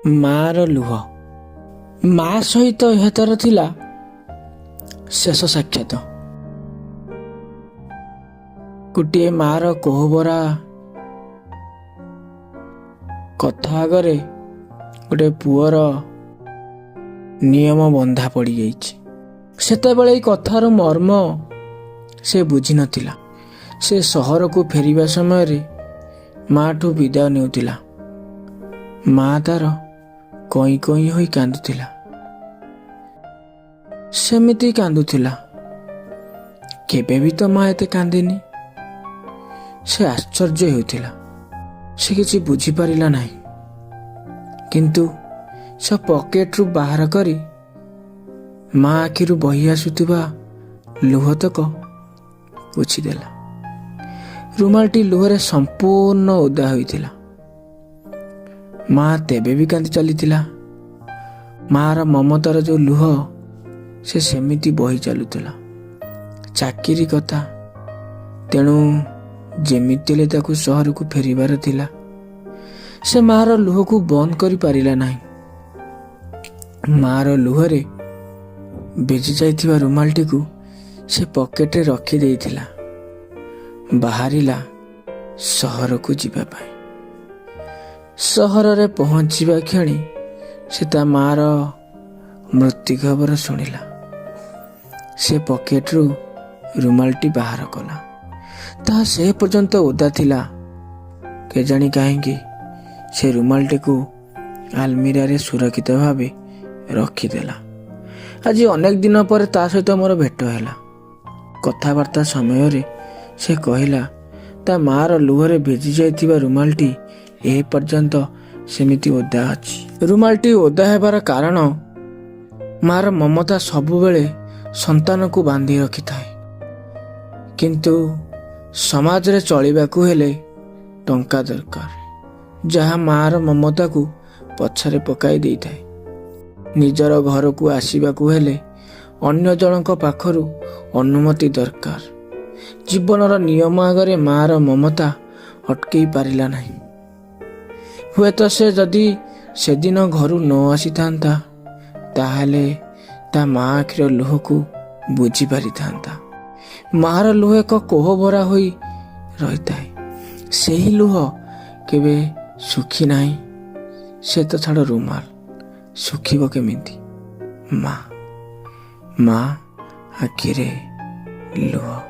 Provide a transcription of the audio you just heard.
ମାଆର ଲୁହ। ମା ସହିତ ଏହା ତାର ଥିଲା ଶେଷ ସାକ୍ଷାତ। ଗୋଟିଏ ମାଆର କୋହଭରା କଥା ଆଗରେ ଗୋଟେ ପୁଅର ନିୟମ ବନ୍ଧା ପଡ଼ିଯାଇଛି। ସେତେବେଳେ ଏଇ କଥାର ମର୍ମ ସେ ବୁଝିନଥିଲା। ସେ ସହରକୁ ଫେରିବା ସମୟରେ ମାଠୁ ବିଦାୟ ନେଉଥିଲା। ମା ତାର କଇଁ କଇଁ ହୋଇ କାନ୍ଦୁଥିଲା। ସେମିତି କାନ୍ଦୁଥିଲା। କେବେ ବି ତ ମା ଏତେ କାନ୍ଦିନି। ସେ ଆଶ୍ଚର୍ଯ୍ୟ ହେଉଥିଲା। ସେ କିଛି ବୁଝିପାରିଲା ନାହିଁ। କିନ୍ତୁ ସେ ପକେଟରୁ ବାହାର କରି ମା ଆଖିରୁ ବହି ଆସୁଥିବା ଲୁହତକ ପୋଛିଦେଲା। ରୁମାଲଟି ଲୁହରେ ସମ୍ପୂର୍ଣ୍ଣ ଓଦା ହୋଇଥିଲା। ମା ତେବେ ବି କାନ୍ଦି ଚାଲିଥିଲା। ମାଆର ମମତାର ଯେଉଁ ଲୁହ ସେ ସେମିତି ବହି ଚାଲୁଥିଲା। ଚାକିରି କଥା, ତେଣୁ ଯେମିତି ହେଲେ ତାକୁ ସହରକୁ ଫେରିବାର ଥିଲା। ସେ ମାଆର ଲୁହକୁ ବନ୍ଦ କରିପାରିଲା ନାହିଁ। ମାଆର ଲୁହରେ ଭିଜି ଯାଇଥିବା ରୁମାଲଟିକୁ ସେ ପକେଟରେ ରଖିଦେଇଥିଲା। ବାହାରିଲା ସହରକୁ ଯିବା ପାଇଁ। ସହରରେ ପହଞ୍ଚିବା କ୍ଷଣି ସେ ତା ମାଆର ମୃତ୍ୟୁ ଖବର ଶୁଣିଲା। ସେ ପକେଟରୁ ରୁମାଲଟି ବାହାର କଲା। ତାହା ସେ ପର୍ଯ୍ୟନ୍ତ ଓଦା ଥିଲା। କେଜାଣି କାହିଁକି ସେ ରୁମାଲଟିକୁ ଆଲମିରାରେ ସୁରକ୍ଷିତ ଭାବେ ରଖିଦେଲା। ଆଜି ଅନେକ ଦିନ ପରେ ତା ସହିତ ମୋର ଭେଟ ହେଲା। କଥାବାର୍ତ୍ତା ସମୟରେ ସେ କହିଲା ତା ମାଆର ଲୁହରେ ଭିଜି ଯାଇଥିବା ରୁମାଲଟି ଏ ପର୍ଯ୍ୟନ୍ତ ସେମିତି ଓଦା ଅଛି। ରୁମାଲଟି ଓଦା ହେବାର କାରଣ, ମାଆର ମମତା ସବୁବେଳେ ସନ୍ତାନକୁ ବାନ୍ଧି ରଖିଥାଏ। କିନ୍ତୁ ସମାଜରେ ଚଳିବାକୁ ହେଲେ ଟଙ୍କା ଦରକାର, ଯାହା ମାଆର ମମତାକୁ ପଛରେ ପକାଇ ଦେଇଥାଏ। ନିଜର ଘରକୁ ଆସିବାକୁ ହେଲେ ଅନ୍ୟ ଜଣଙ୍କ ପାଖରୁ ଅନୁମତି ଦରକାର। ଜୀବନର ନିୟମ ଆଗରେ ମାଆର ମମତା ଅଟକେଇ ପାରିଲା ନାହିଁ। ହୁଏତ ସେ ଯଦି ସେଦିନ ଘରୁ ନ ଆସିଥାନ୍ତା, ତାହେଲେ ତା ମା ଆଖିର ଲୁହକୁ ବୁଝି ପାରିଥାନ୍ତା। ମାଆର ଲୁହ ଏକ କୋହଭରା ହୋଇ ରହିଥାଏ। ସେହି ଲୁହ କେବେ ଶୁଖି ନାହିଁ। ସେ ତ ଛାଡ଼, ରୁମାଲ ଶୁଖିବ କେମିତି? ମା ଆଖିରେ ଲୁହ।